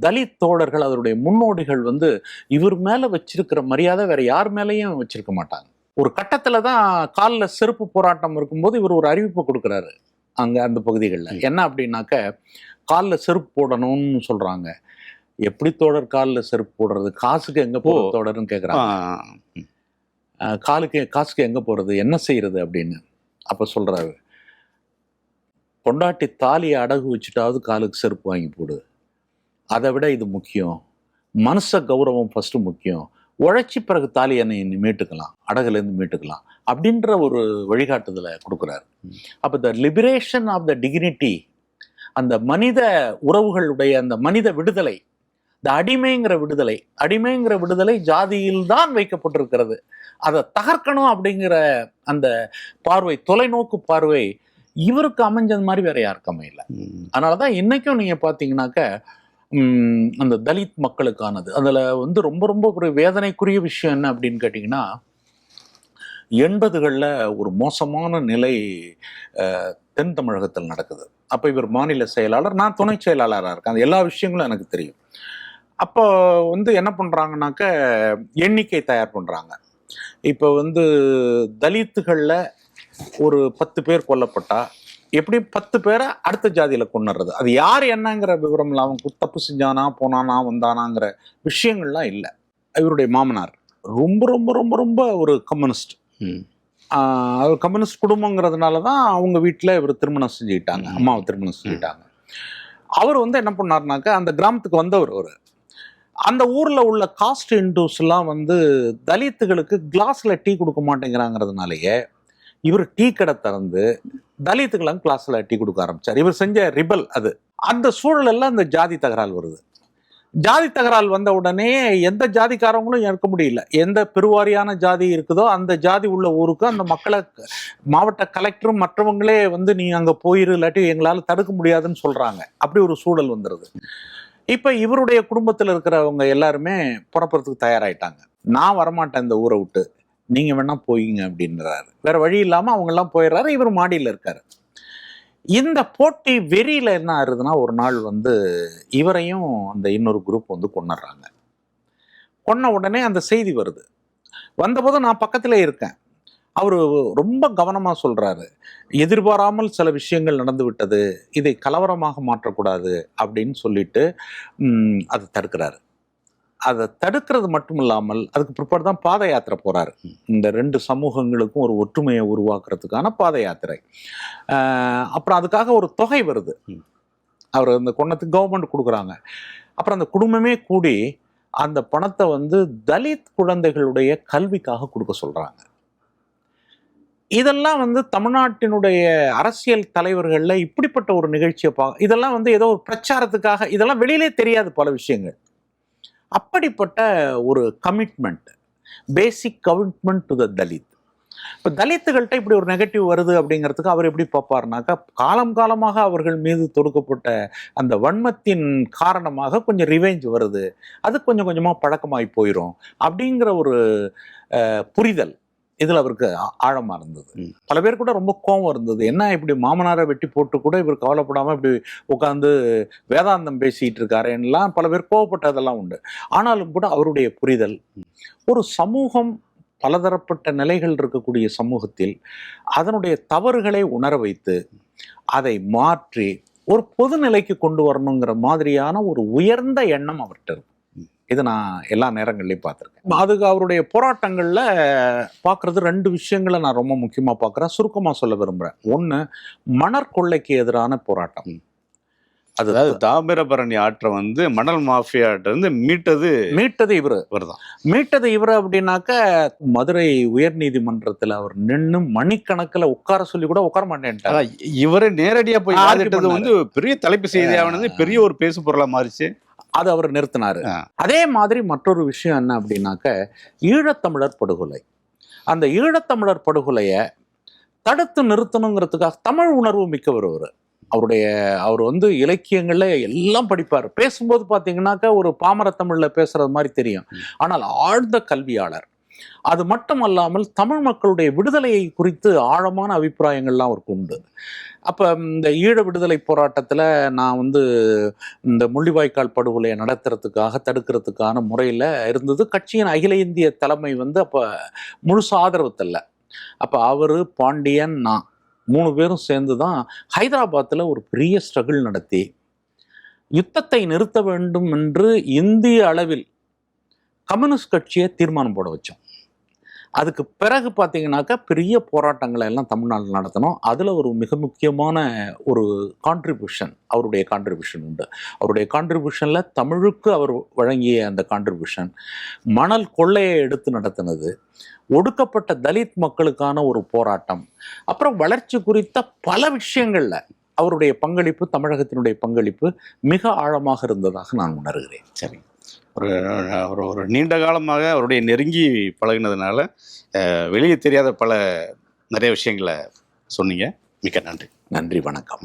[SPEAKER 1] தலித் தோழர்கள், அதனுடைய முன்னோடிகள் வந்து இவர் மேலே வச்சிருக்கிற மரியாதை வேற யார் மேலேயும் வச்சிருக்க மாட்டாங்க. ஒரு கட்டத்தில் தான் காலில் செருப்பு போராட்டம் இருக்கும்போது இவர் ஒரு அறிவிப்பு கொடுக்குறாரு அங்கே அந்த பகுதிகளில். என்ன அப்படின்னாக்க, காலில் செருப்பு போடணும்னு சொல்கிறாங்க. எப்படி தோழர் காலில் செருப்பு போடுறது, காசுக்கு எங்கே போகிறது தோழர்னு கேட்குறாங்க. காசுக்கு எங்கே போகிறது, என்ன செய்கிறது அப்படின்னு. அப்போ சொல்கிறாரு, பொண்டாட்டி தாலியை அடகு வச்சுட்டாவது காலுக்கு செருப்பு வாங்கி போடு, அதை விட இது முக்கியம், மனுஷ கௌரவம் ஃபஸ்ட்டு முக்கியம், உழைச்சி பிறகு தாலி என்னை மீட்டுக்கலாம், அடகுலேருந்து மீட்டுக்கலாம் அப்படின்ற ஒரு வழிகாட்டுதலை கொடுக்குறாரு. அப்போ த லிபரேஷன் ஆஃப் த டிக்னிட்டி, அந்த மனித உறவுகளுடைய அந்த மனித விடுதலை, இந்த அடிமைங்கிற விடுதலை ஜாதியில் தான் வைக்கப்பட்டிருக்கிறது. அதை தகர்க்கணும் அப்படிங்கிற அந்த பார்வை, தொலைநோக்கு பார்வை இவருக்கு அமைஞ்சது மாதிரி வேற யாருக்கு அமையல. அதனாலதான் இன்னைக்கும் நீங்க பாத்தீங்கன்னாக்க, அந்த தலித் மக்களுக்கானது அதுல வந்து ரொம்ப ரொம்ப ஒரு வேதனைக்குரிய விஷயம் என்ன அப்படின்னு கேட்டீங்கன்னா, 80களில் ஒரு மோசமான நிலை தென் தமிழகத்தில் நடக்குது. அப்போ இவர் மாநில செயலாளர், நான் துணை செயலாளராக இருக்கேன். அந்த எல்லா விஷயங்களும் எனக்கு தெரியும். அப்போ வந்து என்ன பண்ணுறாங்கனாக்க எண்ணிக்கை தயார் பண்ணுறாங்க. இப்போ வந்து தலித்துகளில் ஒரு 10 பேர் கொல்லப்பட்டா எப்படி 10 பேரை அடுத்த ஜாதியில் கொண்டுறது, அது யார் என்னங்கிற விவரம் இல்லை, அவன் தப்பு செஞ்சானா போனானா வந்தானாங்கிற விஷயங்கள்லாம் இல்லை. இவருடைய மாமனார் ரொம்ப ரொம்ப ரொம்ப ரொம்ப ஒரு கம்யூனிஸ்ட். அவர் கம்யூனிஸ்ட் குடும்பங்கிறதுனால தான் அவங்க வீட்டில் இவர் திருமணம் செஞ்சுக்கிட்டாங்க, அம்மாவை திருமணம் செஞ்சுக்கிட்டாங்க. அவர் வந்து என்ன பண்ணார்னாக்கா அந்த கிராமத்துக்கு வந்தவர். அவர் அந்த ஊரில் உள்ள காஸ்ட் இண்டூஸ்லாம் வந்து தலித்துகளுக்கு கிளாஸில் டீ கொடுக்க மாட்டேங்கிறாங்கிறதுனாலேயே இவர் டீ கடை திறந்து தலித்துக்கெல்லாம் கிளாஸில் டீ கொடுக்க ஆரம்பித்தார். இவர் செஞ்ச ரிபல் அது. அந்த சூழலெல்லாம் இந்த ஜாதி தகராறு வருது. ஜாதி தகராறு வந்த உடனே எந்த ஜாதிக்காரங்களும் இருக்க முடியல. எந்த பெருவாரியான ஜாதி இருக்குதோ அந்த ஜாதி உள்ள ஊருக்கு அந்த மக்களை மாவட்ட கலெக்டரும் மற்றவங்களே வந்து நீ அங்கே போயிரு, இல்லாட்டி எங்களால் தடுக்க முடியாதுன்னு சொல்கிறாங்க. அப்படி ஒரு சூழல் வந்துடுது. இப்போ இவருடைய குடும்பத்தில் இருக்கிறவங்க எல்லாருமே புறப்படுறதுக்கு தயாராகிட்டாங்க. நான் வரமாட்டேன் இந்த ஊரை விட்டு, நீங்கள் வேணா போயிங்க அப்படின்றாரு. வேற வழி இல்லாமல் அவங்கெல்லாம் போயிடுறாரு. இவர் மாடியில் இருக்காரு. இந்த போட்டி வெறியில் என்ன ஆகுதுன்னா, ஒரு நாள் வந்து இவரையும் அந்த இன்னொரு குரூப் வந்து கொண்டுடுறாங்க. கொன்ன உடனே அந்த செய்தி வருது. வந்தபோது நான் பக்கத்தில் இருக்கேன். அவர் ரொம்ப கவனமாக சொல்கிறாரு, எதிர்பாராமல் சில விஷயங்கள் நடந்து விட்டது, இதை கலவரமாக மாற்றக்கூடாது அப்படின்னு சொல்லிட்டு அதை தடுக்கிறாரு. அதை தடுக்கிறது மட்டும் இல்லாமல் அதுக்கு பிற்பாடு தான் பாத யாத்திரை போகிறாரு. இந்த 2 சமூகங்களுக்கும் ஒரு ஒற்றுமையை உருவாக்குறதுக்கான பாத யாத்திரை. அப்புறம் அதுக்காக ஒரு தொகை வருது. அவர் அந்த கொன்னத்துக்கு கவர்மெண்ட் கொடுக்குறாங்க. அப்புறம் அந்த குடும்பமே கூடி அந்த பணத்தை வந்து தலித் குழந்தைகளுடைய கல்விக்காக கொடுக்க சொல்கிறாங்க. இதெல்லாம் வந்து தமிழ்நாட்டினுடைய அரசியல் தலைவர்களில் இப்படிப்பட்ட ஒரு நிகழ்ச்சியை இதெல்லாம் வந்து ஏதோ ஒரு பிரச்சாரத்துக்காக, இதெல்லாம் வெளியிலே தெரியாது பல விஷயங்கள். அப்படிப்பட்ட ஒரு commitment, basic commitment to the Dalit. இப்போ தலித்துகள்கிட்ட இப்படி ஒரு நெகட்டிவ் வருது அப்படிங்கிறதுக்கு அவர் எப்படி பார்ப்பார்னாக்கா, காலம் காலமாக அவர்கள் மீது தொடுக்கப்பட்ட அந்த வன்மத்தின் காரணமாக கொஞ்சம் ரிவெஞ்ச் வருது, அது கொஞ்சம் கொஞ்சமாக பழக்கமாகி போயிடும் அப்படிங்கிற ஒரு புரிதல் இதில் அவருக்கு ஆழமாக இருந்தது. பல பேர் கூட ரொம்ப கோபம் இருந்தது. என்ன இப்படி மாமனாரை வெட்டி போட்டு கூட இவர் கவலைப்படாமல் இப்படி உட்காந்து வேதாந்தம் பேசிகிட்டு இருக்காருன்னெலாம் பல பேர் கோவப்பட்டதெல்லாம் உண்டு. ஆனாலும் கூட அவருடைய புரிதல், ஒரு சமூகம் பலதரப்பட்ட நிலைகள் இருக்கக்கூடிய சமூகத்தில் அதனுடைய தவறுகளை உணர வைத்து அதை மாற்றி ஒரு பொது நிலைக்கு கொண்டு வரணுங்கிற மாதிரியான ஒரு உயர்ந்த எண்ணம் அவர்கிட்ட இருக்கும். இது நான் எல்லா நேரங்கள்லையும் பார்த்துருக்கேன். அதுக்கு அவருடைய போராட்டங்களில் பார்க்குறது 2 விஷயங்களை நான் ரொம்ப முக்கியமாக பார்க்குறேன், சுருக்கமாக சொல்ல விரும்புகிறேன். ஒன்று, மணற்கொள்ளைக்கு எதிரான போராட்டம்.
[SPEAKER 2] அதாவது தாமிரபரணி ஆற்றை வந்து மணல் மாஃபியாட்ட இருந்து மீட்டது இவர் தான்.
[SPEAKER 1] மீட்டது இவர் அப்படின்னாக்க, மதுரை உயர்நீதிமன்றத்தில் அவர் நின்று மணிக்கணக்கில் உட்கார சொல்லி கூட உட்கார மாட்டேன்ட்டார்.
[SPEAKER 2] இவரை நேரடியாக போய் ஆதிட்டது வந்து பெரிய தலைப்பு செய்தியானது, பெரிய ஒரு பேசு பொருளாக மாறிச்சு.
[SPEAKER 1] அது அவர் நிறுத்தினாரு. அதே மாதிரி மற்றொரு விஷயம் என்ன அப்படின்னாக்க, ஈழத்தமிழர் படுகொலை. அந்த ஈழத்தமிழர் படுகொலையை தடுத்து நிறுத்தணுங்கிறதுக்காக தமிழ் உணர்வு மிக்கவர் அவர் வந்து இலக்கியங்கள்ல எல்லாம் படிப்பார். பேசும்போது பார்த்தீங்கன்னாக்கா ஒரு பாமர தமிழில் பேசுறது மாதிரி தெரியும், ஆனால் ஆழ்ந்த கல்வியாளர். அது மட்டும் அல்லாமல் தமிழ் மக்களுடைய விடுதலையை குறித்து ஆழமான அபிப்பிராயங்கள்லாம் அவருக்கு உண்டு. அப்போ இந்த ஈழ விடுதலை போராட்டத்தில் நான் வந்து இந்த முள்ளிவாய்க்கால் படுகொலையை நடத்துறதுக்காக தடுக்கிறதுக்கான முறையில் இருந்தது. கட்சியின் அகில இந்திய தலைமை வந்து அப்போ முழுசு ஆதரவு தரல. அப்போ அவர், பாண்டியன், நான் 3 பேரும் சேர்ந்து தான் ஹைதராபாத்தில் ஒரு பெரிய ஸ்ட்ரகிள் நடத்தி யுத்தத்தை நிறுத்த வேண்டும் என்று இந்திய அளவில் கம்யூனிஸ்ட் கட்சியை தீர்மானம் போட வச்சோம். அதுக்கு பிறகு பார்த்தீங்கன்னாக்கா பெரிய போராட்டங்களை எல்லாம் தமிழ்நாட்டில் நடத்தணும். அதில் ஒரு மிக முக்கியமான ஒரு கான்ட்ரிபியூஷன், அவருடைய கான்ட்ரிபியூஷன் உண்டு. அவருடைய கான்ட்ரிபியூஷனில் தமிழுக்கு அவர் வழங்கிய அந்த கான்ட்ரிபியூஷன், மணல் கொள்ளையை எடுத்து நடத்தினது, ஒடுக்கப்பட்ட தலித் மக்களுக்கான ஒரு போராட்டம், அப்புறம் வளர்ச்சி குறித்த பல விஷயங்களில் அவருடைய பங்களிப்பு, தமிழகத்தினுடைய பங்களிப்பு மிக ஆழமாக இருந்ததாக நான் உணர்கிறேன்.
[SPEAKER 2] சரி, ஒரு நீண்ட காலமாக அவருடைய நெருங்கி பழகினதுனால வெளியே தெரியாத நிறைய விஷயங்களை சொன்னீங்க. மிக்க நன்றி.
[SPEAKER 1] நன்றி, வணக்கம்.